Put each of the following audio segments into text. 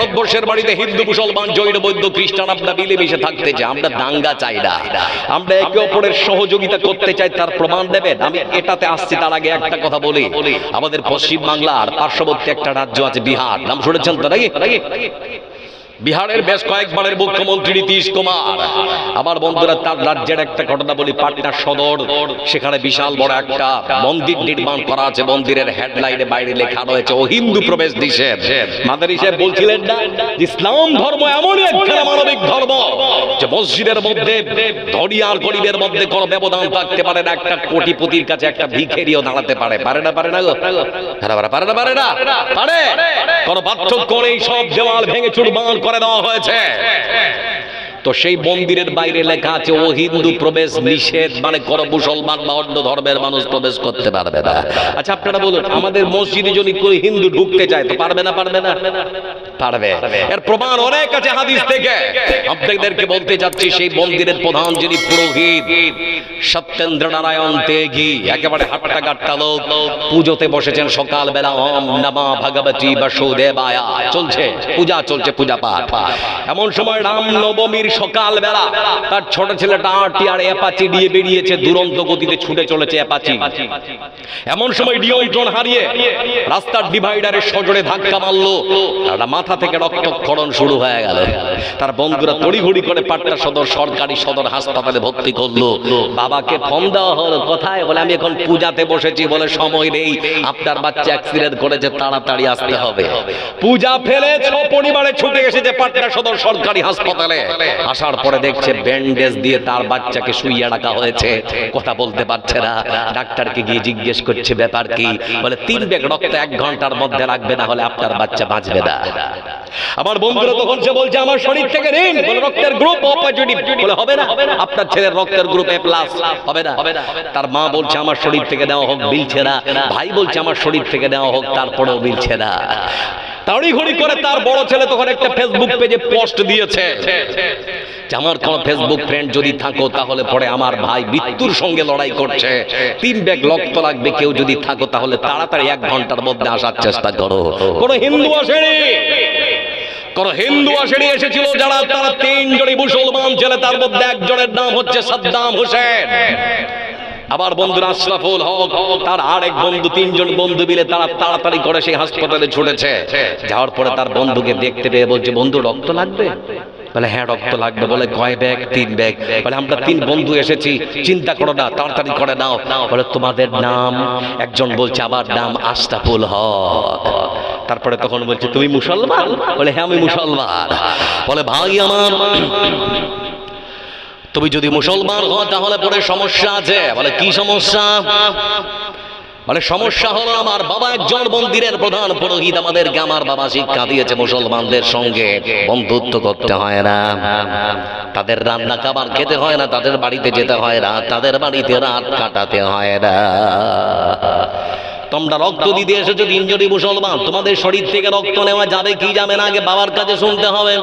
ভারতবর্ষের বাড়িতে হিন্দু মুসলমান জৈন বৌদ্ধ খ্রিস্টান আমরা মিলেমিশে থাকতে চাই, আমরা দাঙ্গা চাই না, আমরা একে অপরের সহযোগিতা করতে চাই। তার প্রমাণ দেবেন? আমি এটাতে আসছি, তার আগে একটা কথা বলি। আমাদের পশ্চিম বাংলার পার্শ্ববর্তী একটা রাজ্য আছে বিহার, নাম শুনেছেন তো নাকি? বিহারের বেশ কয়েকবারের মুখ্যমন্ত্রী নীতিশ কুমার। আমার বন্ধুরা, তার রাজ্যের একটা ঘটনা বলি। পাটনা সদর, সেখানে বিশাল বড় একটা মন্দির নির্মাণ করা আছে। মন্দিরের হেডলাইনে বাইরে লেখা রয়েছে ও হিন্দু প্রবেশ নিষেধ। মাদারি সাহেব বলছিলেন না, ইসলাম ধর্ম এমন একটা মানবিক ধর্ম যে মসজিদের মধ্যে ধনী আর গরিবের মধ্যে কোনো ব্যবধান থাকতে পারে না। একটা কোটিপতির কাছে একটা ভিখারিও দাঁড়াতে পারে না? পারে না গো? পারে না? পারে? কোনো পার্থক্য নেই, সব দেওয়াল ভেঙে চুরমার করে দেওয়া হয়েছে। তো সেই মন্দিরের বাইরে লেখা আছে ও হিন্দু প্রবেশ নিষেধ, মানে কোন মুসলমান বা অন্য ধর্মের মানুষ প্রবেশ করতে পারবে না। আচ্ছা আপনারা বলুন, আমাদের মসজিদে যদি কোন হিন্দু ঢুকতে চায় তো পারবে না? পারবে। এর প্রমাণ অনেক আছে হাদিস থেকে। আপনাদেরকে বলতে যাচ্ছি, সেই মন্দিরের প্রধান যিনি পুরোহিত সত্যেন্দ্র নারায়ণ ত্যাগী, একেবারে হাট্টা কাট্টা লোক, পুজোতে বসেছেন সকালবেলা। ওম নমঃ ভগবতী বাসুদেবায়া চলছে, পূজা চলছে, পূজা পাঠ। এমন সময় রাম নবমীর সকালবেলা তার ছোট ছেলেটা আর অ্যাপাচি দিয়ে বেরিয়েছে, দুরন্ত গতিতে ছুটে চলেছে অ্যাপাচি। এমন সময় নিয়ন্ত্রণ হারিয়ে রাস্তার ডিভাইডারে সজোরে ধাক্কা মারলো, মাথা থেকে রক্তক্ষরণ শুরু হয়ে গেল। তার বন্ধুরা তড়িঘড়ি করে পাটনা সরকারি সদর হাসপাতালে ভর্তি করলো। বাবাকে ফোন দেওয়া হলো, কোথায়? বলে আমি এখন পূজাতে বসেছি, বলে সময় নেই, আপনার বাচ্চা অ্যাক্সিডেন্ট করেছে, তাড়াতাড়ি আসতে হবে। পূজা ফেলে পরিবারে ছুটে এসেছে পাটনা সদর সরকারি হাসপাতালে। আসার পরে দেখছে ব্যান্ডেজ দিয়ে তার বাচ্চাকে শুইয়ে রাখা হয়েছে, কথা বলতে পারছে না। ডাক্তারকে গিয়ে জিজ্ঞেস করছে ব্যাপার কি? বলে 3 ব্যাগ রক্ত 1 ঘন্টার মধ্যে লাগবে, না হলে আপনার বাচ্চা বাঁচবে না। আমার বন্ধুরা তখন সে বলছে আমার শরীর থেকে নিন। বলে রক্তের গ্রুপ ও পজিটিভ। বলে হবে না, আপনার ছেলের রক্তের গ্রুপ A+, হবে না। তার মা বলছে আমার শরীর থেকে দেওয়া হোক, বিলছে না। ভাই বলছে আমার শরীর থেকে দেওয়া হোক, তারপরেও বিলছে না। তাড়িঘড়ি করে তার বড় ছেলে তখন একটা ফেসবুক পেজে পোস্ট দিয়েছে, আমার কোন ফেসবুক ফ্রেন্ড যদি থাকো তাহলে পরে আমার ভাই মৃত্যুর সঙ্গে লড়াই করছে, 3 ব্যাগ রক্ত লাগবে, কেউ যদি থাকো তাহলে তাড়াতাড়ি 1 ঘন্টার মধ্যে আসার চেষ্টা করো। কোন হিন্দু আসেনি, এসেছিল যারা, তারা 3 জনই মুসলমান ছেলে, তার মধ্যে একজনের নাম হচ্ছে সাদ্দাম হোসেন। আবার বন্ধুরা আশরাফুল হক, তার আরেক বন্ধু, 3 জন বন্ধু মিলে তারা তাড়াতাড়ি করে সেই হাসপাতালে ছুটেছে। যাওয়ার পরে তার বন্ধুকে দেখতে পেয়ে বলছে বন্ধু রক্ত লাগবে? বলে হ্যাঁ রক্ত লাগবে। বলে কয় ব্যাগ? 3 ব্যাগ। বলে আমরা 3 বন্ধু এসেছি, চিন্তা করো না, তাড়াতাড়ি করে নাও। বলে তোমাদের নাম? একজন বলছে আমার নাম আশরাফুল হক। তারপরে তখন বলছে তুমি মুসলমান? বলে হ্যাঁ আমি মুসলমান। বলে ভাই আমার, তুমি যদি মুসলমান হও তাহলে পরে সমস্যা আছে। বলে কি সমস্যা? বলে সমস্যা হলো আমার বাবা একজন মন্দিরের প্রধান পুরোহিত, আমাদেরকে আমার বাবা শিক্ষা দিয়েছে মুসলমানদের সঙ্গে বন্ধুত্ব করতে হয় না, তাদের রান্না খাবার খেতে হয় না, তাদের বাড়িতে যেতে হয় না, তাদের বাড়িতে রাত কাটাতে হয় না। তোমরা রক্ত দিতে এসেছো 3 জনই মুসলমান, তোমাদের শরীর থেকে রক্ত নেওয়া যাবে কি যাবে না আগে বাবার কাছে শুনতে হবে।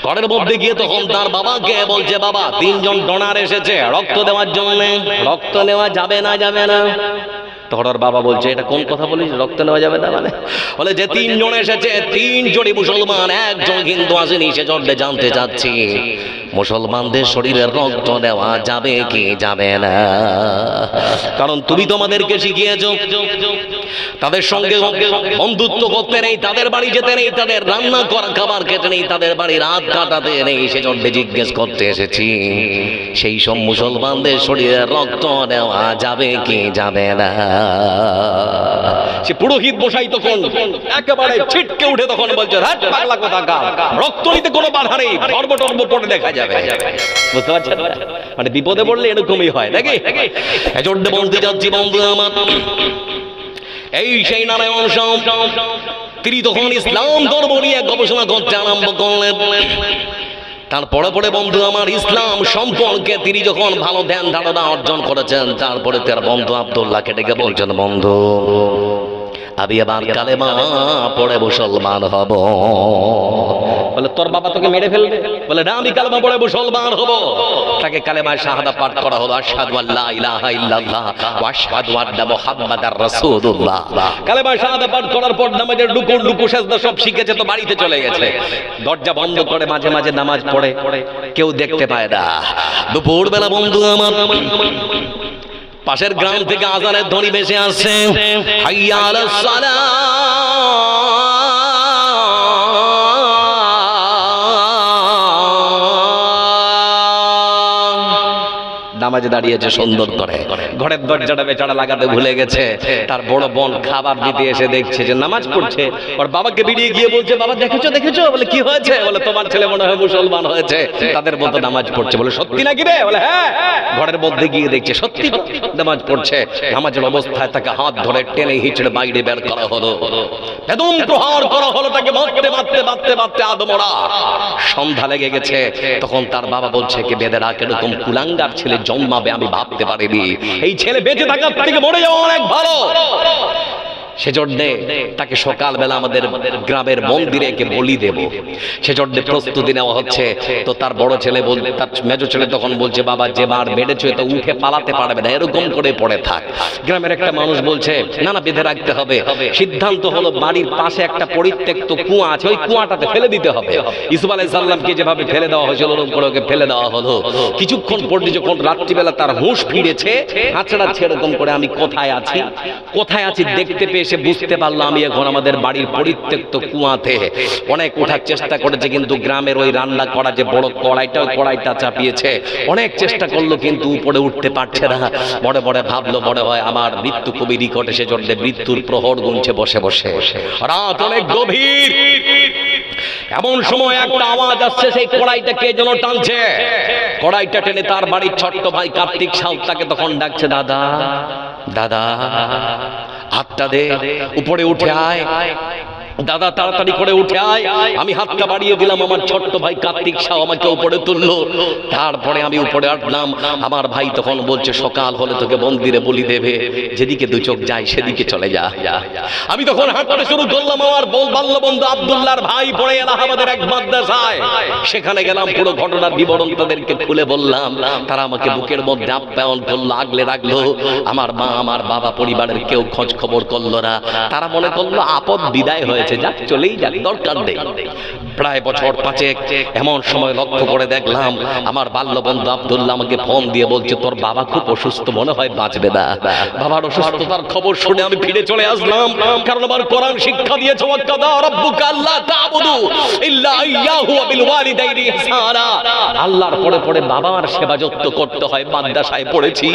ঘরের মধ্যে গিয়ে তখন তার বাবাকে বলছে বাবা 3 জন ডোনার এসেছে রক্ত দেওয়ার জন্য, রক্ত নেওয়া যাবে না? তখন ওর বাবা বলছে এটা কোন কথা বলিস, রক্ত নেওয়া যাবে না? মানে বলে যে 3 জন এসেছে 3 জনই মুসলমান, একজন হিন্দু আসেনি, সেজন্য জানতে চাচ্ছি মুসলমানদের শরীরের রক্ত নেওয়া যাবে কি যাবে না? কারণ তুমি তোমাদেরকে শিখিয়েছো তাদের সঙ্গে বন্ধুত্ব করতে নেই, তাদের বাড়ি যেতে নেই, তাদের রান্না করা খাবার খেতে নেই, তাদের বাড়ি রাত কাটাতে নেই, সেজন্য জিজ্ঞেস করতে এসেছি সেই সব মুসলমানদের শরীরে রক্ত নেওয়া যাবে কি যাবে না? সে পুরোহিত বসাই তখন একেবারে ছিটকে উঠে তখন বলছে হাট পাগলা কোথাকার, রক্ত নিতে কোনো বাধা নেই, ধর্ম টর্ম পড়ে দেখা যাবে। বুঝতে পারছেন? মানে বিপদে পড়লে এরকমই হয় নাকি? এজন্য বলতে যাচ্ছি বন্ধু আমার, এই সেই নারায়ণ সাহ তিনি তখন ইসলাম ধর্ম নিয়ে গবেষণা করতে আরম্ভ করলেন। তারপরে পরে বন্ধু আমার ইসলাম সম্পর্কে তিনি যখন ভালো ধ্যান ধারণা অর্জন করেছেন, তারপরে তার বন্ধু আব্দুল্লাহকে ডেকে বলছেন বন্ধু আমি এবার কালেমা পড়ে মুসলমান হব। বলে তোর বাবা তোকে মেরে ফেলবে? বলে না, আমি কালেমা পড়ে মুসলমান হব। তাকে কালেমা শাহাদা পাঠ করা হলো, আশহাদু আল্লা ইলাহা ইল্লাল্লাহ ওয়া আশহাদু আন্না মুহাম্মাদার রাসূলুল্লাহ। কালেমা শাহাদা পাঠ করার পর নামাজের রুকু সেজদা সব শিখেছে, তো বাড়িতে চলে গেছে। দরজা বন্ধ করে মাঝে মাঝে নামাজ পড়ে, কেউ দেখতে পায় না। দুপুরবেলা বন্ধু আমার পাশের গ্রাম থেকে আজানের ধ্বনি ভেসে আসছে, হাইয়া আলাস সালাহ। নামাজে দাঁড়িয়েছে সুন্দর করে, ঘরের দরজাটা বেচারা লাগাতে ভুলে গেছে। তার বড় বোন খাবার দিতে এসে দেখছে যে নামাজ পড়ছে, ওর বাবাকে বেরিয়ে গিয়ে বলছে, বাবা দেখেছো দেখেছো? বলে কি হয়েছে? বলে তোমার ছেলে মনে হয় মুসলমান হয়েছে, তাদের মতো নামাজ পড়ছে। বলে সত্যি নাকি রে? বলে হ্যাঁ। ঘরের মধ্যে গিয়ে দেখছে সত্যি নামাজ পড়ছে। নামাজের অবস্থায় তাকে হাত ধরে টেনে হিচড়ে বাইরে বের করা হলো, বেদম প্রহার করা হলো, তাকে মারতে মারতে মারতে মারতে আদমরা। সন্ধ্যা লেগে গেছে, তখন তার বাবা বলছে কি বেঁধে রাখ, এরকম কুলাঙ্গার ছেলে জন্মাবে আমি ভাবতে পারিনি, এই ছেলে বেঁচে থাকার থেকে মরে যাওয়া অনেক ভালো। সেজন্য তাকে সকালবেলা আমাদের গ্রামের মন্দিরে একে বলি দেব, সেজন্য প্রস্তুতি নেওয়া হচ্ছে। তো তার বড় ছেলে বলতে, তার মেজো ছেলে তখন বলছে, বাবা যে বার মেরেছে তো উঠে পালাতে পারবে না, এরকম করে পড়ে থাক। গ্রামের একটা মানুষ বলছে না না বেঁধে রাখতে হবে। সিদ্ধান্ত হলো বাড়ির পাশে একটা পরিত্যক্ত কুয়া আছে, ওই কুয়াটাতে ফেলে দিতে হবে। ইউসুফ আলাইহিস সালামকে যেভাবে ফেলে দেওয়া হয়েছিল ওরকম করে ওকে ফেলে দেওয়া হলো। কিছুক্ষণ পর যখন রাত্রিবেলা তার হুঁশ ফিরেছে, হাঁচড়াচ্ছে এরকম করে, আমি কোথায় আছি কোথায় আছি দেখতে পেয়ে সে বুঝতে পারলো আমি এখন আমাদের বাড়ির পরিত্যক্ত কুয়াতে। অনেক ওঠার চেষ্টা করেছে, কিন্তু গ্রামের ওই রান্না করা যে বড় কড়াইটা চাপিয়েছে, অনেক চেষ্টা করলো কিন্তু উপরে উঠতে পারছে না। বড় বড় ভাবলো মনে হয় আমার মৃত্যু খুবই নিকট, সেজন্য মৃত্যুর প্রহর গুনছে বসে বসে। রাত অনেক গভীর, এমন সময় একটা আওয়াজ আসছে, সেই কড়াইটা কে যেন টানছে। কড়াইটা টেনে তার বাড়ির ছোট্ট ভাই কার্তিক সাউ তাকে তখন ডাকছে, দাদা দাদা হাতটা দে, উপরে উঠে আয় দাদা, তাড়াতাড়ি করে উঠে আয়। আমি হাতটা বাড়িয়ে দিলাম, আমার ছোট্ট ভাই কার্তিক সাউ আমাকে উপরে তুললো। তারপরে আমি উপরে উঠলাম। আমার ভাই তখন বলছে সকাল হলে তোকে মন্দিরে বলি দেবে, যেদিকে দু চোখ যায় সেদিকে চলে যা। আমি তখন হাঁটতে শুরু করলাম। আমার বাল্য বন্ধু আব্দুল্লাহর ভাই পড়ে এলাহাবাদের এক মাদ্রাসায়, সেখানে গেলাম। পুরো ঘটনার বিবরণ তাদেরকে খুলে বললাম। তারা আমাকে বুকের মধ্যে আপ্যায়ন করলো, আগলে রাখলো। আমার মা আমার বাবা পরিবারের কেউ খোঁজ খবর করলো না। তারা মনে করলো আপদ বিদায় হয়েছে, যাক চলেই যাক, দরকার নেই। প্রায় বছর 5 এমন সময় লক্ষ্য করে দেখলাম আমার বাল্য বন্ধু আব্দুল্লাহ আমাকে ফোন দিয়ে বলছে তোর বাবা খুব অসুস্থ, মনে হয় বাঁচবে না। বাবার অসুস্থতার খবর শুনে আমি ফিরে চলে আসলাম, কারণ আমার কোরআন শিক্ষা দিয়েছে ওয়াকাদা রাব্বুকা আল্লা তা'বুদু ইল্লা ইয়্যাহু ওয়া বিল ওয়ালিদাইনি ইহসানা। আল্লাহর পরে পরে বাবার সেবা যত্ন করতে হয়। মাদ্রাসায় পড়েছি,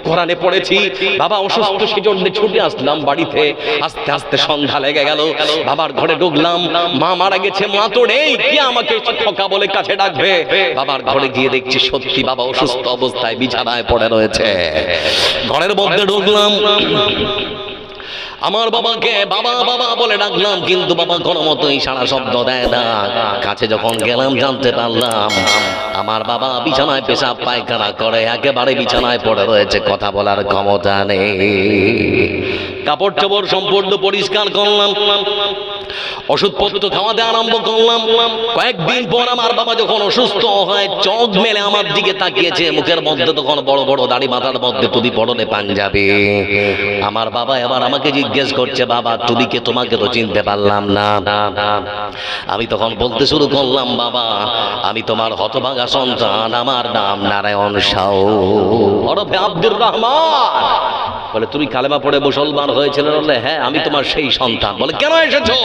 কোরআনে পড়েছি, বাবা অসুস্থ সেজন্য ছুটে আসলাম বাড়িতে। আস্তে আস্তে সন্ধ্যা লেগে গেল। বাবার ঘরে ঢুকলাম, মা মারা গেছে, মা তো নেই, কি আমাকে খোকা বলে কাছে ডাকবে। বাবার ঘরে গিয়ে দেখছি সত্যি বাবা অসুস্থ অবস্থায় বিছানায় পড়ে রয়েছে। ঘরের মধ্যে ঢুকলাম, আমার বাবাকে বাবা বাবা বলে ডাকলাম, কিন্তু বাবা কোনো মতোই সারা শব্দ দেয় না। কাছে যখন গেলাম জানতে পারলাম আমার বাবা বিছানায় পেশাব পায়খানা করে, একেবারে বিছানায় পড়ে রয়েছে, কথা বলার ক্ষমতা নেই। কাপড় চোপড় সম্পূর্ণ পরিষ্কার করলাম, ওষুধপত্র খাওয়াতে আরম্ভ করলাম। কয়েকদিন পর আমার বাবা যখন অসুস্থ হয়, চোখ মেলে আমার দিকে তাকিয়েছে, মুখের মধ্যে তখন বড় বড় দাড়ি, মাথার মধ্যে টুপি, পরনে পাঞ্জাবি। আমার বাবা এবার আমাকে জিজ্ঞেস করছে, বাবা তুমি কে, তোমাকে তো চিনতে পারলাম না। আমি তখন বলতে শুরু করলাম, বাবা আমি তোমার হতভাগা সন্তান, আমার নাম নারায়ণ সাউ ওরফে আব্দুর রহমান। বলে তুমি কালেমা পড়ে মুসলমান হয়েছিলে? বলে হ্যাঁ, আমি তোমার সেই সন্তান। বলে কেন এসেছো?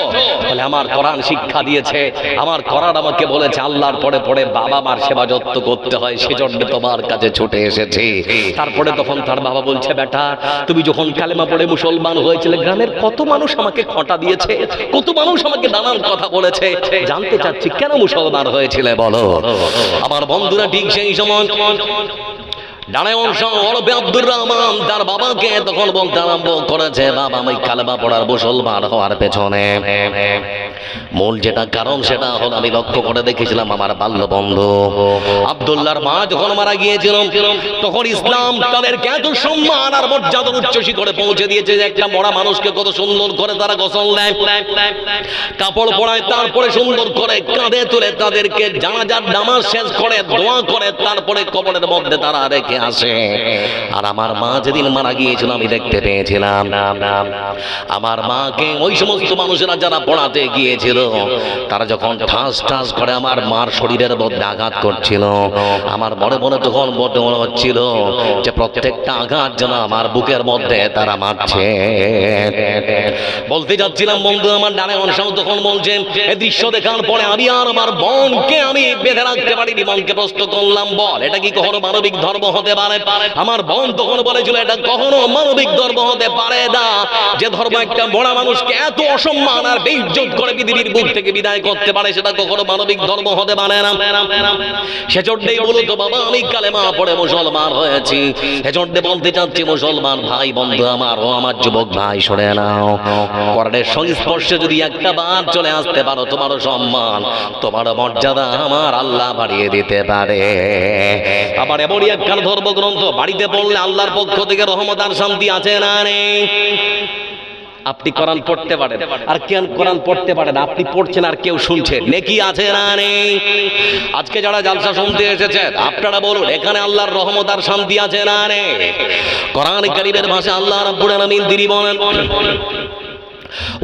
বলে আমার কোরআন শিক্ষা দিয়েছে, আমার কোরআন আমাকে বলেছে আল্লাহর পরে পরে বাবা মার সেবা যত্ন করতে হয়, সেজন্য তোমার কাছে ছুটে এসেছি। তারপরে তখন তার বাবা বলছে, বেটা তুমি যখন কালেমা পড়ে মুসলমান হয়েছিলে, গ্রামের কত মানুষ আমাকে খোঁটা দিয়েছে, কত মানুষ আমাকে নানান কথা বলেছে, জানতে চাচ্ছি কেন মুসলমান হয়েছিলে বলো। আমার বন্ধুরা ঠিক সেই সময় ডানে অংশ ওরফে আব্দুর রহমান তার বাবাকে তখন বলতে আরম্ভ করেছে, বাবা আমি কালেমা পড়ার মুসলমান হওয়ার পেছনে মূল যেটা কারণ সেটা হলো আমি লক্ষ্য করে দেখেছিলাম আমার বাল্য বন্ধু আব্দুল্লাহর মা যখন মারা গিয়েছিল তখন ইসলাম তাদেরকে এত সম্মান আর মর্যাদার উচ্চ শিখরে পৌঁছে দিয়েছে যে একটা মরা মানুষকে কত সুন্দর করে তারা গোসল দেয়, কাপড় পরায়, তারপরে সুন্দর করে কাঁধে তুলে তাদেরকে জানাজার নামাজ শেষ করে দোয়া করে তারপরে কবরের মধ্যে তারা রেখে আসে। আর আমার মা যেদিন মারা গিয়েছিল আমি দেখতে পেয়েছিলাম আমার মাকে ওই সমস্ত মানুষেরা যারা পড়াতে গিয়েছিল তারা যখন ঠাস ঠাস করে আমার মার শরীরের মধ্যে আঘাত করছিল, আমার মনে মনে তখন মনে হচ্ছিল যে প্রত্যেকটা আঘাত যেন আমার বুকের মধ্যে তারা মারছে। বলতে যাচ্ছিলাম বন্ধু আমার ডানে অংশ তখন বলছেন, এই দৃশ্য দেখার পরে আমি আর আমার বোনকে আমি বেঁধে রাখতে পারিনি। বোনকে প্রশ্ন করলাম, বল এটা কি কখনো মানবিক ধর্ম হতে পারে? আমার বোন তখন বলেছিল, এটা কখনো মানবিক ধর্ম হতে পারে না, যে ধর্ম একটা মরা মানুষকে এত অসম্মান আর বেইজ্জত করে পৃথিবীর বুক থেকে বিদায় করতে পারে সেটা কখনো মানবিক ধর্ম হতে পারে না। সেজন্যই বলতো বাবা আমি কালেমা পড়ে মুসলমান হয়েছি। সেজন্য বলতে চাচ্ছি মুসলমান ভাই বন্ধু আমার ও আমার যুবক ভাই শুনে নাও, কোরআনের সংস্পর্শে যদি একটা বার চলে আসতে পারো তোমারও সম্মান তোমার মর্যাদা আমার আল্লাহ বাড়িয়ে দিতে পারে। আবার এমনই একখান ধর্মগ্রন্থ বাড়িতে পড়লে আল্লাহর পক্ষ থেকে রহমত আর শান্তি আছে না নেই? আপনি কোরআন পড়তে পারেন আর কেন কোরআন পড়তে পারেন, আপনি পড়ছেন আর কেউ শুনছেন, নেকি আছে না নেই? আজকে যারা জালসা শুনতে এসেছেন আপনারা বলুন এখানে আল্লাহর রহমত আর শান্তি আছে না নেই? কোরআন কারীমের ভাষা আল্লাহ রাব্বুল আলামিন তিনি বলেন,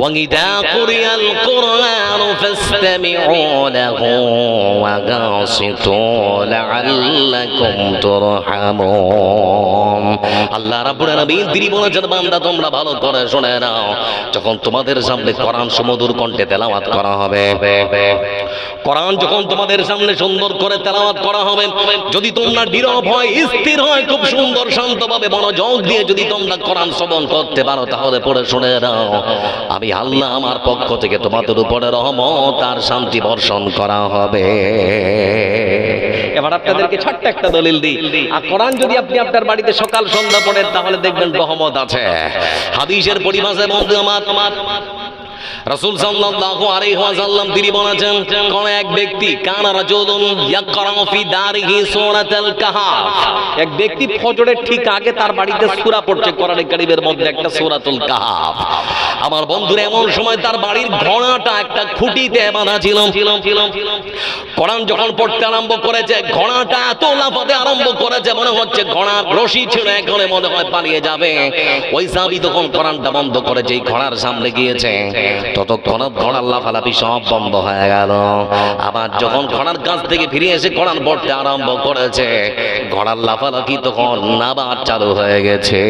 وَإِذَا قُرِئَ الْقُرْآنُ فَاسْتَمِعُوا لَهُ وَأَنصِتُوا لَعَلَّكُمْ تُرْحَمُونَ। আল্লাহ রাব্বুল আলামিন তিনি বলেছেন, বান্দা তোমরা ভালো করে শুনে নাও, যখন তোমাদের সামনে কোরআন সুমধুর কণ্ঠে তেলাওয়াত করা হবে, কোরআন যখন তোমাদের সামনে সুন্দর করে তেলাওয়াত করা হবে, যদি তোমরা নীরব হয় স্থির হয় খুব সুন্দর শান্তভাবে মনোযোগ দিয়ে যদি তোমরা কোরআন শ্রবণ করতে পারো তাহলে পড়ে শুনে নাও আমি আল্লাহ আমার পক্ষ থেকে তোমাদের উপরে রহমত আর শান্তি বর্ষণ করা হবে। এবার আপনাদেরকে ছোট্ট একটা দলিল দিই, আর কোরআন যদি আপনি আপনার বাড়িতে সকাল সন্ধ্যা পড়েন তাহলে দেখবেন রহমত আছে। হাদিসের পরিভাষায় বন্ধু আমার রাসূল সাল্লাল্লাহু আলাইহি ওয়াসাল্লাম তিনি বলেছেন, কোন এক ব্যক্তি কানা রাজুলুন ইয়াকরাউ ফি দারিহি সূরাতাল কাহফ, এক ব্যক্তি ফজরের ঠিক আগে তার বাড়িতে সূরা পড়ছে, কোরআনে কারীমের মধ্যে একটা সূরাতুল কাহফ। আমার বন্ধুরা এমন সময় তার বাড়ির ঘোড়াটা একটা খুঁটিতে বাঁধা ছিল। কোরআন যখন পড়তে আরম্ভ করেছে ঘোড়াটা এত লাফাতে আরম্ভ করেছে মনে হচ্ছে ঘোড়ার রশি ছিল এখানে মনে হয় পালিয়ে যাবে। ওই সাহাবী তখন কোরআনটা বন্ধ করে যেই ঘোড়ার সামনে গিয়েছে ততক্ষণ ঘোড়ার লাফালাফি সব বন্ধ হয়ে গেল। আবার যখন ঘোড়ার কাছ থেকে ফিরে এসে কোরআন পড়তে আরম্ভ করেছে ঘোড়ার লাফালাফি তখন আবার চালু হয়ে গেছে।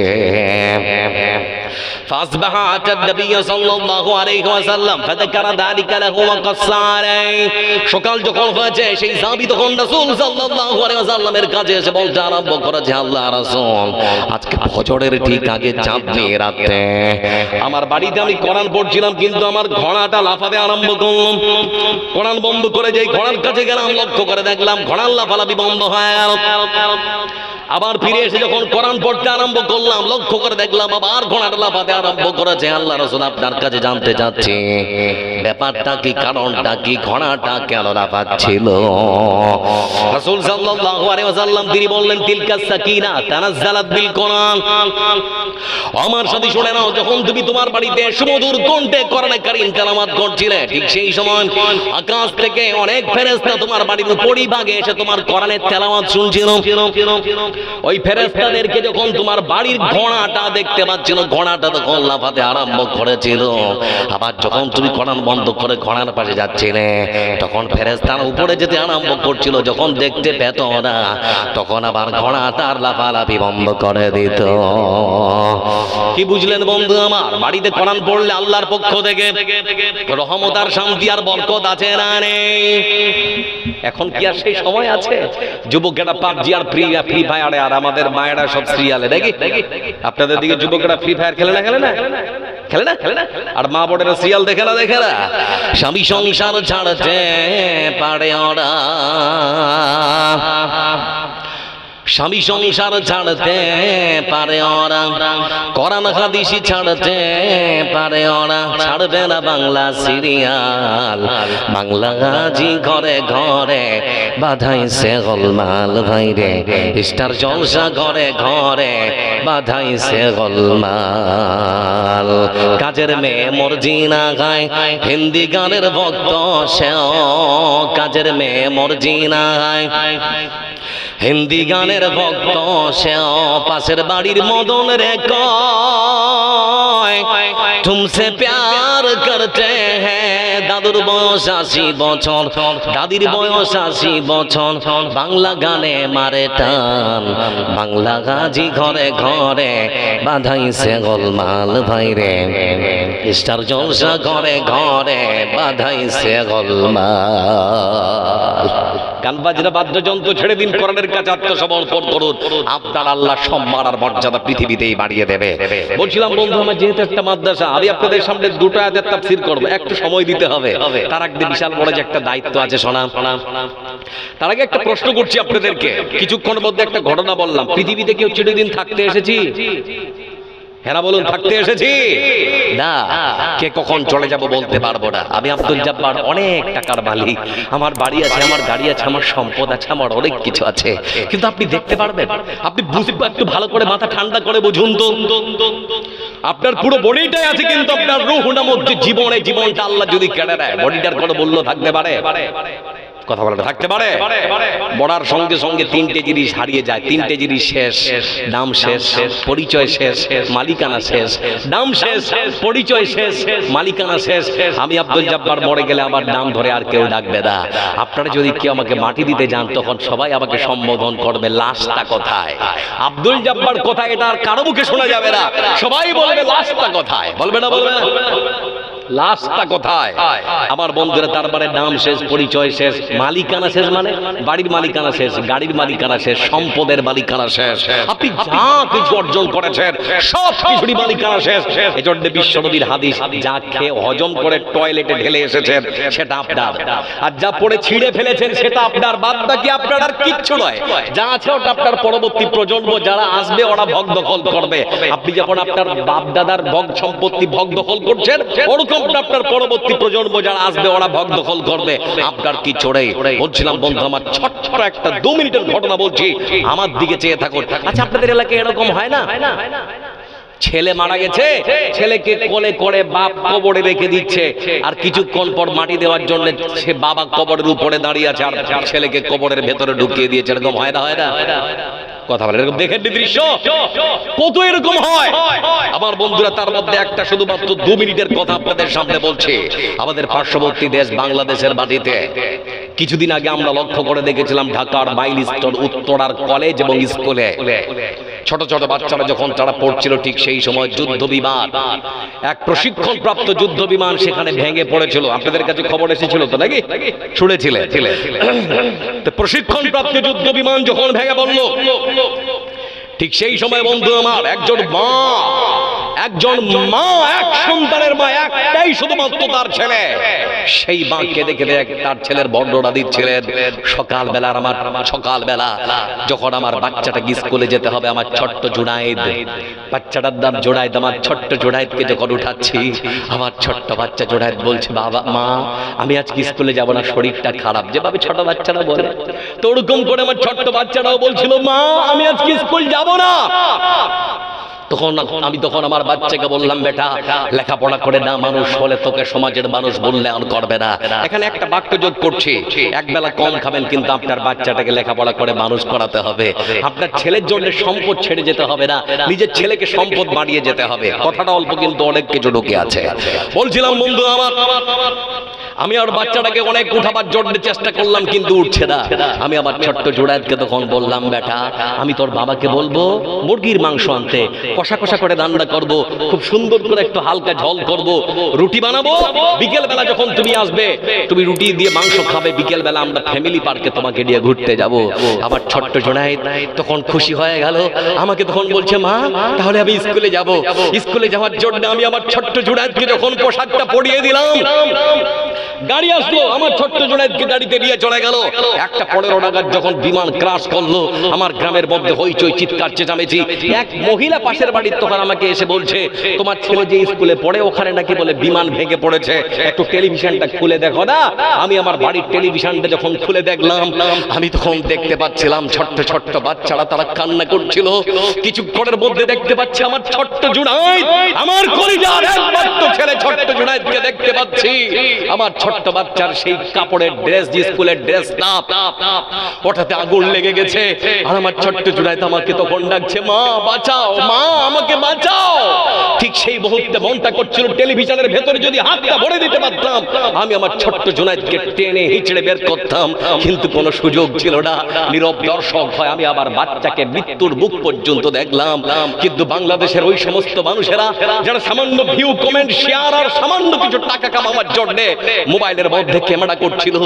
فأصبح أتى النبي صلى الله عليه وسلم فذكر ذلك له وقص عليه। সকাল যখন হয়েছে সেই সাহাবী তখন রাসূল সাল্লাল্লাহু আলাইহি ওয়াসাল্লামের কাছে এসে বলতে আরম্ভ করেছে, আল্লাহ রাসূল আজকে ফজরের ঠিক আগে চাঁদনি রাতে আমার বাড়িতে আমি কোরআন পড়ছিলাম কিন্তু আমার ঘোড়াটা লাফাতে আরম্ভ করলো। কোরআন বন্ধ করে যেই ঘোড়ার কাছে গেলাম লক্ষ্য করে দেখলাম ঘোড়ার লাফালাফি বন্ধ হয়ে গেল। আবার ফিরে এসে যখন কোরআন পড়তে আরম্ভ করলাম লক্ষ্য করে দেখলাম আবার ঘোড়াটা লাফাতে আরম্ভ করেছে। আল্লাহ রাসূল আপনার কাছে জানতে চাচ্ছি ব্যাপারটা কি, কারণটা কি, ঘোড়াটা কেন লাফাচ্ছিল? রাসূল সাল্লাল্লাহু আলাইহি ওয়াসাল্লাম তিনি বললেন, তিলকা সাকিনা তানাজ্জালাত বিল কোরআন। আমার সাথে শুনে নাও, যখন তুমি তোমার বাড়িতে সুমধুর কণ্ঠে কোরআনে কারীম তেলাওয়াত করছিলে ঠিক সেই সময় আকাশ থেকে অনেক ফেরেশতা তোমার বাড়ির উপরিভাগে এসে তোমার কোরআনের তেলাওয়াত শুনছিল। ওই ফেরেশতাদেরকে যখন তোমার বাড়ির ঘোড়াটা দেখতে পাচ্ছিল ঘোড়াটা তখন লাফাতে আরম্ভ করেছিল। আবার যখন তুমি কোরআন বন্ধ করে ঘোড়ার পাশে যাচ্ছিলে তখন ফেরেশতারা উপরে যেতে আরম্ভ করছিল, যখন দেখতে পেত না তখন আবার ঘোড়াটা আর লাফালাফি বন্ধ করে দিত। কি বুঝলেন বন্ধু আমার? বাড়িতে কোরআন পড়লে আল্লাহর পক্ষ থেকে রহমত আর শান্তি আর বরকত আছে না নেই? এখন কি আর সেই সময় আছে? যুবকেরা পাবজি আর ফ্রি ফায়ারে আর আমাদের মায়েরা সব সিরিয়ালে দেখি। আপনাদের দিকে যুবকেরা ফ্রি ফায়ার খেলে না খেলে না আর মা বোনেরা সিরিয়াল দেখে না। স্বামী সংসার ছাড়তে পারে ওরা, স্বামী সংসার ছাড়তে পারে ওরা, কোরআন হাদিস ছাড়তে পারে ওরা, ছাড়বে না বাংলা সিরিয়াল, বাংলা গাজি ঘরে ঘরে বাধাইছে গোলমাল ভাইরে, স্টার জলসা ঘরে ঘরে বাধাইছে গোলমাল। কাজের মেয়ে মর্জিনা গায়, হিন্দি গানের ভক্ত সেও, কাজের মেয়ে মর্জিনা গায়, হিন্দি গানের ভক্ত সেও, পাশের বাড়ির মদন রে কয় তুমসে প্যার করতে হ্যাঁ, দাদুর বয়স 80 বছর, দাদির বয়স 80 বছর, বাংলা গানে মারে টান, বাংলা গাজি ঘরে ঘরে বাধাইছে গোলমাল ভাইরে, স্টার জলসা ঘরে ঘরে বাধাইছে গোলমাল। গান বাজনা বাদ্যযন্ত্র ছেড়ে দিন, কোরআনের কাছে আত্মসমর্পণ করুন, আপনার আল্লাহ সম্মান আর মর্যাদা পৃথিবীতেই বাড়িয়ে দেবে। বলছিলাম বন্ধু আমার যেহেতু একটা মাদ্রাসা, আমি আপনাদের সামনে দুটো আয়াতের তাফসীর করব, একটু সময় দিতে হবে, তার আগে বিশাল বড় যে একটা দায়িত্ব আছে শোনা। তার আগে একটা প্রশ্ন করছি আপনাদেরকে, কিছুক্ষণের মধ্যে একটা ঘটনা বললাম, পৃথিবীতে কেউ চিরদিন থাকতে এসেছি? হেরা বলুন, থাকতে এসেছি না, কে কখন চলে যাব বলতে পারবো না। আমি আব্দুল জব্বার অনেক টাকার মালিক, আমার বাড়ি আছে, আমার গাড়ি আছে, আমার সম্পদ আছে, আমার অনেক কিছু আছে, কিন্তু আপনি দেখতে পারবেন? আপনি বুঝতে একটু ভালো করে মাথা ঠান্ডা করে বুঝুন তো, আপনার পুরো বডিটাই আছে, কিন্তু আপনার রূহ নামক যে জীবন, এই জীবনটা আল্লাহ যদি কেড়ে নেয়, বডিটার কোনো মূল্য থাকতে পারে? কথা বলা থাকতে পারে? বড়ার সঙ্গে সঙ্গে তিনটে জিনিস হারিয়ে যায়, তিনটে জিনিস শেষ, নাম শেষ, পরিচয় শেষ, মালিকানা শেষ। নাম শেষ, পরিচয় শেষ, মালিকানা শেষ। আমি আব্দুল জব্বার মরে গেলে আমার নাম ধরে আর কেউ ডাকবে না। আপনারা যদি কেউ আমাকে মাটি দিতে যান, তখন সবাই আমাকে সম্বোধন করবে লাশটা কোথায়। আব্দুল জব্বার কোথায় এটা আর কারো মুখে শোনা যাবে না, সবাই বলবে লাশটা কোথায়। বলবে না? বলবে না? লাশটা কোথায়? আমার বন্ধুরা, তারপরে নাম শেষ, পরিচয় শেষ, মালিকানা শেষ, মানে বাড়ির মালিকানা শেষ, গাড়ির মালিকানা শেষ, সম্পদের মালিকানা শেষ, আপনি যা কিছু অর্জন করেছেন সব কিছুরই মালিকানা শেষ। এজন্য বিশ্বনবীর হাদিস, যা খেয়ে হজম করে টয়লেটে ঢেলে এসেছেন সেটা আপনার, আর যা পড়ে ছিঁড়ে ফেলেছেন সেটা আপনার, বাদ বাকি আপনার আর কিচ্ছু নয়। যা আছে ওটা আপনার পরবর্তী প্রজন্ম যারা আসবে ওরা ভোগ দখল করবে। আপনি যখন আপনার বাপ দাদার ভোগ সম্পত্তি ভোগ দখল করছেন, ওরকম আপনার পরবর্তী প্রজন্ম যারা আসবে ওরা ভোগ দখল করবে, আপনার কি চড়ে। বলছিলাম বন্ধু আমার, ছোট্ট একটা 2 মিনিটের ঘটনা বলছি, আমার দিকে চেয়ে থাকুন। আচ্ছা, আপনাদের এলাকায় এরকম হয় না? ছেলে মারা গেছে, ছেলেকে কোলে করে বাপ কবরে রেখে দিচ্ছে, আর কিছুক্ষণ পর মাটি দেওয়ার জন্য সে বাবা কবরের উপরে দাঁড়িয়ে আছে, আর ছেলেকে কবরের ভেতরে ঢুকিয়ে দিয়েছে। এরকম হয় না? হয় না? কথা বলে এরকম দেখেন দৃশ্য কত এরকম হয় আমার বন্ধুরা। তার মধ্যে একটা শুধুমাত্র 2 মিনিটের কথা আপনাদের সামনে বলছি। আমাদের পার্শ্ববর্তী দেশ বাংলাদেশের মাটিতে কিছুদিন আগে আমরা লক্ষ্য করে দেখেছিলাম, ঢাকার মাইলস্টোন উত্তরার কলেজ এবং স্কুলে ছোট ছোট বাচ্চারা যখন তারা পড়ছিল, ঠিক সেই সময় যুদ্ধ বিমান, এক প্রশিক্ষণ প্রাপ্ত যুদ্ধ বিমান সেখানে ভেঙে পড়েছিল। আপনাদের কাছে খবর এসেছিল তো নাকি? শুনেছিলেন? তো প্রশিক্ষণ প্রাপ্ত যুদ্ধ বিমান যখন ভেঙে পড়ল, ঠিক সেই সময় বন্ধু আমার, একজন মা, এক সন্তানের মা, একটাই শুধুমাত্র তার ছেলে, সেই মা কেঁদে কেঁদে তার ছেলের বর্ণনা দিচ্ছিলেন। সকালবেলা যখন আমার বাচ্চাটাকে স্কুলে যেতে হবে, আমার ছোট্ট জুনায়েদ, বাচ্চাটার নাম জুনায়েদ, আমার ছোট্ট জুনায়েদকে যখন উঠাচ্ছি, আমার ছোট্ট বাচ্চা জুনায়েদ বলছে, বাবা মা আমি আজকে স্কুলে যাব না, শরীরটা খারাপ, যেভাবে ছোট বাচ্চারা বলে, তো ওরকম করে আমার ছোট্ট বাচ্চাটাও বলছিল, মা আমি আজকে স্কুল যাব না। তখন আমার বাচ্চাকে বললাম, বেটা লেখাপড়া করে না মানুষ হলে তোকে সমাজের মানুষ বললে আর করবে না। এখানে একটা বাক্য যোগ করছি, একবেলা কম খাবেন, কিন্তু আপনার বাচ্চাটাকে লেখাপড়া করে মানুষ করাতে হবে। আপনার ছেলের জন্য সম্পদ ছেড়ে যেতে হবে না, নিজের ছেলেকে সম্পদ বাড়িয়ে যেতে হবে। কথাটা অল্প কিন্তু অনেক কিছু ঢুকে আছে। বলছিলাম বন্ধু আমার, আমি আর বাচ্চাটাকে অনেক উঠাবার জন্য চেষ্টা করলাম, কিন্তু উঠছে না। আমি আমার ছোট্ট জুনায়েদকে তখন বললাম, বেটা আমি তোর বাবাকে বলবো মুরগির মাংস আনতে, কষা কষা করে রান্না করব, খুব সুন্দর করে একটু হালকা ঝোল করব, রুটি বানাবো, বিকেল বেলা যখন তুমি আসবে তুমি রুটি দিয়ে মাংস খাবে, বিকেল বেলা আমরা ফ্যামিলি পার্কে তোমাকে নিয়ে ঘুরতে যাব। আমার ছোট্ট জুনায়েদ তখন খুশি হয়ে গেল, আমাকে তখন বলছে, মা তাহলে আমি স্কুলে যাব। স্কুলে যাওয়ার জন্য আমি আমার ছোট্ট জুনায়েদকে যখন পোশাকটা পরিয়ে দিলাম, গাড়ি আসলো, আমার ছোট্ট জুনায়েদকে গাড়িতে নিয়ে চলে গেল। 1:15 নাগাদ যখন বিমান ক্রাশ করলো, আমার গ্রামের মধ্যে হইচই, চিৎকার চেঁচামেচি। এক মহিলা পাশের বাড়ির তখন আমাকে এসে বলছে, তোমার ছেলে যে স্কুলে পড়ে ওখানে নাকি বলে বিমান ভেঙে পড়েছে, একটু টেলিভিশনটা খুলে দেখো না। আমি আমার বাড়ির টেলিভিশনটা যখন খুলে দেখলাম, আমি তখন দেখতে পাচ্ছিলাম ছোট্ট ছোট্ট বাচ্চারা তারা কান্না করছিল। কিছুক্ষণের মধ্যে দেখতে পাচ্ছি আমার ছোট্ট জুনায়েদ, আমার কলিজার একমাত্র ছেলে ছোট্ট জুনায়েদকে দেখতে পাচ্ছি। আমার ছোট্ট বাচ্চার সেই কাপড়ের ড্রেস, যে স্কুলের ড্রেসটা, ওটাতে আগুন লেগে গেছে। আর আমার ছোট্ট জুনায়েদ আমাকে তখন ডাকছে, মা বাঁচাও, মা আমাকে বাঁচাও। ঠিক সেই মুহূর্তে মনটা করছিল টেলিভিশনের ভেতরে যদি হাতটা ভরে দিতে পারতাম, আমি আমার ছোট্ট জুনায়েদকে টেনে হিচড়ে বের করতাম, কিন্তু কোনো সুযোগ ছিল না। নীরব দর্শক হয় আমি আমার বাচ্চাকে মৃত্যুর মুখ পর্যন্ত দেখলাম। কিন্তু বাংলাদেশের ওই সমস্ত মানুষেরা যারা সামান্য ভিউ, কমেন্ট, শেয়ার আর সামান্য কিছু টাকা কামাবার জন্য মোবাইলের মধ্যে ক্যামেরা করছিল,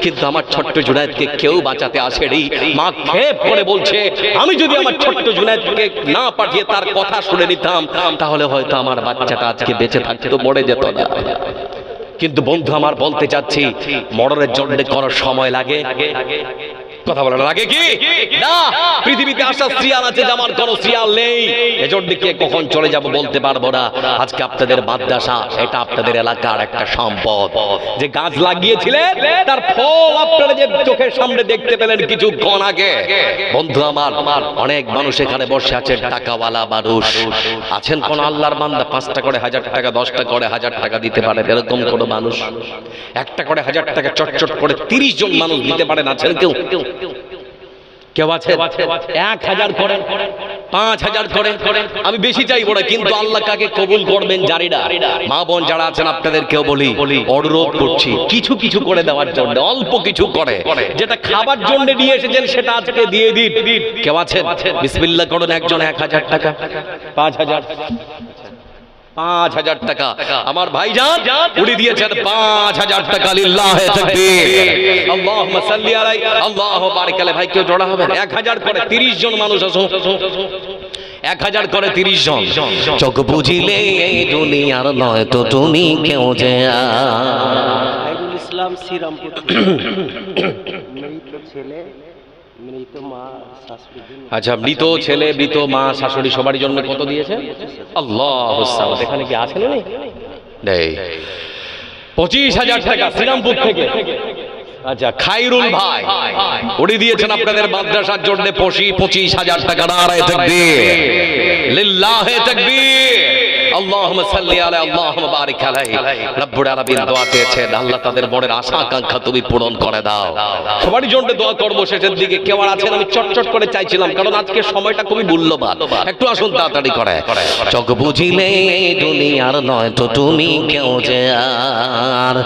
কিন্তু আমার ছোট্ট জুনায়েদকে কেউ বাঁচাতে আসেনি। মা ক্ষেপ করে বলছে, আমি যদি আমার ছোট্ট জুনায়েদকে না পাঠিয়ে তার কথা শুনে নিতাম, তাহলে হয়তো আমার বাচ্চাটা আজকে বেঁচে থাকতো, মরে যেত না। কিন্তু বন্ধু আমার বলতে চাচ্ছি, মরণের জন্য করার সময় লাগে, কথা বলার লাগে কি না। পৃথিবীতে আসা সিরিয়াল আছে, আমার কোনো সিরিয়াল নেই, এজন্য কে কখন চলে যাব বলতে পারবো না। আজকে আপনাদের মাদ্রাসা, এটা আপনাদের এলাকার একটা সম্পদ। যে গাছ লাগিয়েছিলেন তার ফল আপনারা যে চোখের সামনে দেখতে পেলেন কিছুক্ষণ আগে। বন্ধু আমার, অনেক মানুষ এখানে বসে আছেন, টাকাওয়ালা মানুষ আছেন। কোন আল্লাহর বান্দা 5টা করে 1000 টাকা, 10টা করে 1000 টাকা দিতে পারে এরকম কোন মানুষ? 1টা করে 1000 টাকা চটচট করে 30 জন মানুষ দিতে পারেন আছেন কেউ? কেউ আছে? 1000 করেন, 5000 করেন, আমি বেশি চাইবো না, কিন্তু আল্লাহ কাকে কবুল করবেন জানি না। মা বোন যারা আছেন আপনাদেরকেও বলি, অনুরোধ করছি কিছু কিছু করে দেওয়ার জন্য, অল্প কিছু করে, যেটা খাবার জন্য নিয়ে এসেছেন সেটা আজকে দিয়ে দিন। কেউ আছেন? বিসমিল্লাহ করুন। একজন 1000 টাকা, 5000, 5000 টাকা আমার ভাইজান উনি দিয়েছেন 5000 টাকা। লিল্লাহি তাকবীর, আল্লাহুম্মা সাল্লি আলাইহি, আল্লাহু বারিক আলাইহি। ভাই কেউ জোড়া হবেন? 1000 করে 30 জন মানুষ আসুন, 1000 করে 30 জন। চোখ বুঝিলে এই দুনিয়ার নয় তো তুমি কেউ যে। খায়রুল ইসলাম শ্রীরামপুর, মৃত ছেলে, মৃত মা, শাশুড়ি। আচ্ছা, মৃত ছেলে, মৃত মা, শাশুড়ি সবার জন্য কত দিয়েছে? আল্লাহু সামাদ। এখানে কি আছেন? নেই। 25000 টাকা শ্রীরামপুর থেকে। আচ্ছা, খায়রুল ভাই উনি দিয়েছেন আপনাদের মাদ্রাসার জন্য 25000 টাকা। নারায়ে তাকবীর, লিল্লাহি তাকবীর, আল্লাহুম্মা সাল্লি আলা, আল্লাহুম্মা বারিক আলাইহি। রব্বুল আলামিন দোয়া চেয়েছেন, আল্লাহ তাদের মনের আশা আকাঙ্ক্ষা তুমি পূরণ করে দাও। সবারই জন্য দোয়া করব শেষের দিকে। কেউ আর আছেন? আমি চটচট করে চাইছিলাম, কারণ আজকে সময়টা খুবই মূল্যবান। একটু আসুন তাড়াতাড়ি করে। চোখ বুঝিলে দুনিয়ার নয় তো তুমি কেউ যে আর,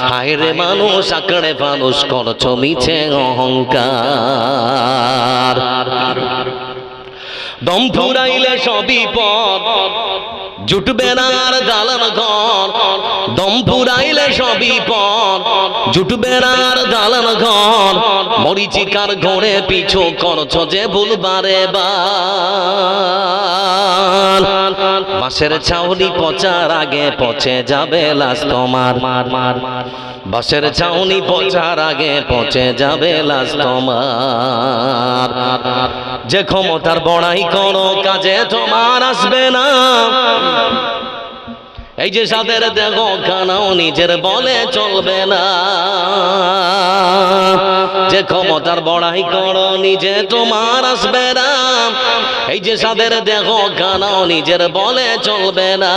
হায় রে মানুষ আঁকড়ে মানুষ করছো মিছে অহংকার। দম ফুরাইলে সবই পথ, জুটবে না আর দালান ঘর। দম ফুরাইলে সবই পথ, জুটবে না আর দালান ঘর। মরিচিকার ঘরে পিছু করছো যে ভুল বারে বার। বাঁশের ছাউনি পচার আগে পচে যাবে লাশ তোমার। বাঁশের ছাউনি পচার আগে পচে যাবে লাশ তোমার। যে ক্ষমতার বড়াই কোনো কাজে তোমার আসবে না। এই যে সাদের দেহ খানাও নিজের বলে চলবে না। যে ক্ষমতার বড়াই করো নিজে তোমার আসবে না। এই যে সাদের দেহ খানাও নিজের বলে চলবে না।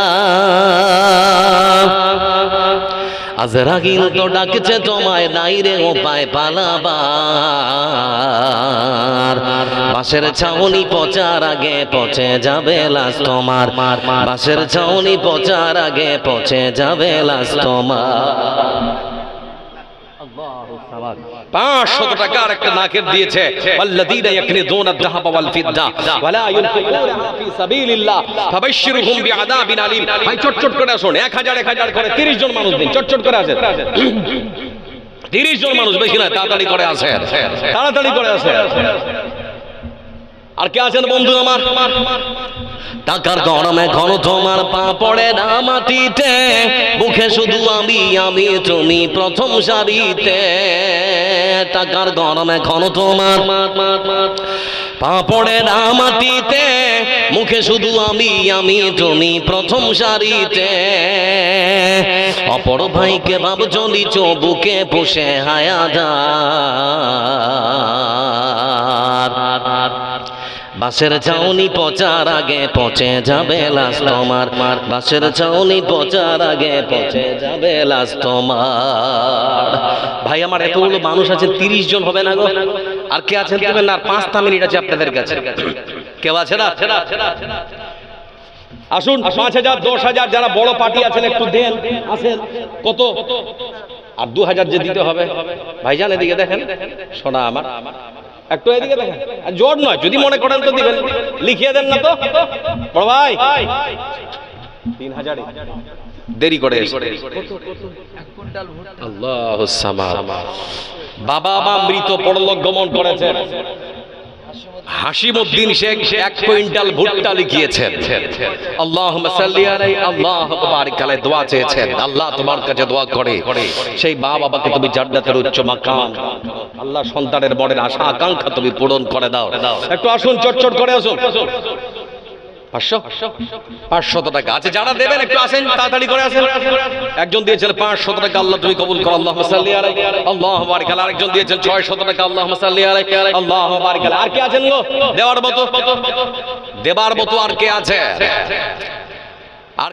আজরাইল তো ডাকছে তোমায়, নাই রে উপায় পালাবার। বাঁশের ছাউনি পচার আগে পচে যাবে লাশ তোমার। বাঁশের ছাউনি পচার আগে পচে যাবে লাশ তোমার। 500 টাকা আর একটা নাকের দিয়েছে। ওয়াল্লাযীনা ইয়াকনিযুনা আয-যাহাবা ওয়াল ফিদ্দা ওয়া লা ইউনফিকুনা ফি সাবিলিল্লাহ ফাবাশশিরহুম বিআযাবিন আলীম। ভাই চটচট করে আসুন, 1000 করে 30 জন মানুষ দিন, চটচট করে আসেন। 30 জন মানুষ, বেশি না, তাড়াতাড়ি করে আসেন, তাড়াতাড়ি করে আসেন। আর কে আছেন বন্ধু আমার? টাকার গরমে ঘন তোমার পা পড়ে না মাটিতে, মুখে শুধু আমি আমি তুমি প্রথম সারিতে। টাকার গরমে ঘন তোমার পা পড়ে না মাটিতে, মুখে শুধু আমি আমি তুমি প্রথম সারিতে। অপর ভাইকে ভাব জ্বলিছ বুকে পুষে হায়াদার। বাসের ছাউনি পচার আগে পচে যাবে লাশ তোমার, বাসের ছাউনি পচার আগে পচে যাবে লাশ তোমার। ভাই আমার এতগুলো মানুষ আছে, 30 জন হবে না গো? আর কে আছেন তুমি? না, 5 মিনিট আছে আপনাদের কাছে। কেউ আছে না? আসুন 5,000 10,000 যারা বড় পার্টি আছেন একটু দেন। আসেন কত? আর 2,000 যে দিতে হবে। ভাইজান এদিকে দেখেন, শোনা আমার একটু এদিকে দেখেন। জোর নয়, যদি মনে করেন তো দিবেন, লিখিয়ে দেন না তো বড় ভাই। 3,000 দেরি করে আল্লাহুস সামাদ। বাবা মা মৃত পরলোক গমন করেছেন। হাশিমউদ্দিন শেখ 1 কুইন্টাল ভুট্টা লিখিয়েছেন। আল্লাহুম্মা সাল্লি আলাইহি আল্লাহুম্মা বারিক আলাইহি দোয়া চেয়েছেন। আল্লাহ তোমার কাছে দোয়া করে সেই মা বাবাকে তুমি জান্নাতের উচ্চ মাকাম, আল্লাহ সন্তানের মনের আশা আকাঙ্ক্ষা তুমি পূরণ করে দাও। একটু আসুন, চটচট করে আসুন। 500 টাকা আছে, যারা দেবেন একটু আসেন, তাড়াতাড়ি করে আসেন। একজন দিয়েছেন 500 টাকা, আল্লাহ তুমি কবুল করো, আল্লাহুম্মা সাল্লি আলাইহি আল্লাহুম্মা বারিক আলাইহি। আরেকজন দিয়েছেন 600 টাকা, আল্লাহুম্মা সাল্লি আলাইহি আল্লাহুম্মা বারিক আলাইহি। আর কে আছেন গো দেওয়ার মতো? দেবার মতো আর কে আছে?